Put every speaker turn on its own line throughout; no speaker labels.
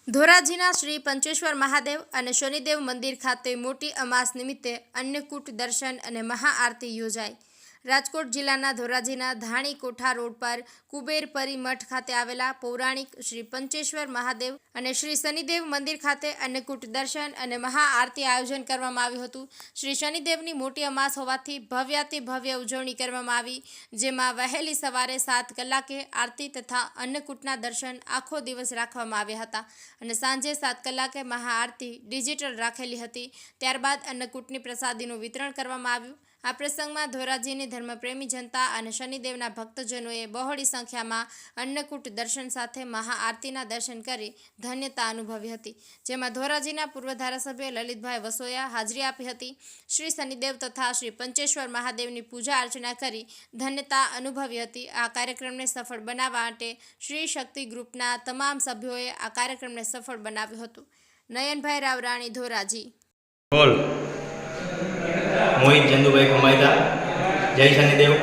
ધોરાજીના શ્રી પંચેશ્વર મહાદેવ અને શનિદેવ મંદિર ખાતે મોટી અમાસ નિમિત્તે અન્નકૂટ દર્શન અને મહાઆરતી યોજાઈ। રાજકોટ જિલ્લાના ધોરાજીના ધાણી કોઠા રોડ પર કુબેર પરી મઠ ખાતે આવેલા પૌરાણિક શ્રી પંચેશ્વર મહાદેવ અને શ્રી શનિદેવ મંદિર ખાતે અન્નકૂટ દર્શન અને મહાઆરતી આયોજન કરવામાં આવ્યું હતું। શ્રી શનિદેવની મોટી અમાસ હોવાથી ભવ્યાતિ ભવ્ય ઉજવણી કરવામાં આવી, જેમાં વહેલી સવારે 7 કલાકે આરતી તથા અન્નકૂટના દર્શન આખો દિવસ રાખવામાં આવ્યા હતા અને સાંજે 7 કલાકે મહાઆરતી ડિજિટલ રાખેલી હતી। ત્યારબાદ અન્નકૂટની પ્રસાદીનું વિતરણ કરવામાં આવ્યું। આ પ્રસંગમાં ધોરાજીની ધર્મપ્રેમી જનતા અને શનિદેવના ભક્તજનોએ બહોળી સંખ્યામાં અન્નકૂટ દર્શન સાથે મહાઆરતીના દર્શન કરી ધન્યતા અનુભવી હતી, જેમાં ધોરાજીના પૂર્વ ધારાસભ્ય લલિતભાઈ વસોયા હાજરી આપી હતી। શ્રી શનિદેવ તથા શ્રી પંચેશ્વર મહાદેવની પૂજા અર્ચના કરી ધન્યતા અનુભવી હતી। આ કાર્યક્રમને સફળ બનાવવા માટે શ્રી શક્તિ ગ્રુપના તમામ સભ્યોએ આ કાર્યક્રમને સફળ બનાવ્યો હતો। નયનભાઈ રાવરાણી, ધોરાજી।
मोहित चंदुभाई खमायता। जय शनिदेव,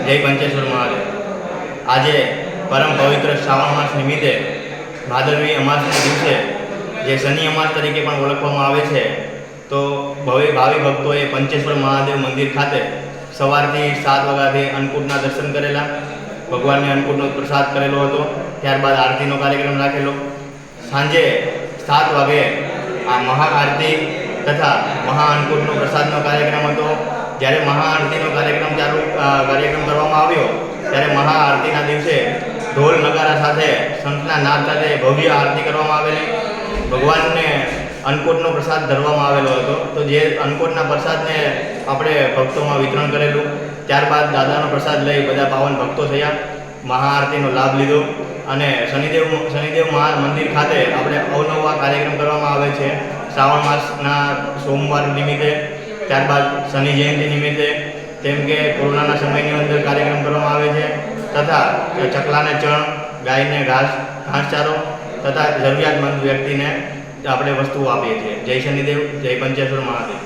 जय पंचेश्वर महादेव। आज परम पवित्र श्रावण मास निमित्ते भादरवी अमासना दिवसे जे शनि अमास तरीके पण ओळखवामां आवे छे, तो भावी भक्तोए पंचेश्वर महादेव मंदिर खाते सवारथी 7 वाग्याथी अन्नकूटना दर्शन करेला। भगवानने अन्नकूटनो प्रसाद करेलो हतो। त्यारबाद आरतीनो कार्यक्रम राखेलो। सांजे 7 वागे आ महाआरती तथा महाअन्नकूटनो प्रसादनो कार्यक्रम हतो। ज्यारे महाआरतीनो कार्यक्रम करवामां आव्यो त्यारे महाआरतीना दिवसे ढोल नगारा साथे संतना नाद साथे भव्य आरती करवामां आवेली। भगवानने अन्नकूटनो प्रसाद धरवामां आवेलो हतो, तो जे अन्नकूटना प्रसादने आपणे भक्तोमां वितरण करेलुं। त्यारबाद दादानो प्रसाद लई बधा पावन भक्तो थया, महाआरतीनो लाभ लीधो અને શનિદેવ મંદિર ખાતે આપણે અવનવા કાર્યક્રમ કરવામાં આવે છે। શ્રાવણ માસના સોમવાર નિમિત્તે, ત્યારબાદ શનિ જયંતિ નિમિત્તે, જેમ કે કોરોનાના સમયની અંદર કાર્યક્રમ કરવામાં આવે છે તથા ચકલાને ચણ, ગાયને ઘાસચારો તથા જરૂરિયાતમંદ વ્યક્તિને આપણે વસ્તુઓ આપીએ છીએ। જય શનિદેવ, જય પંચેશ્વર મહાદેવ।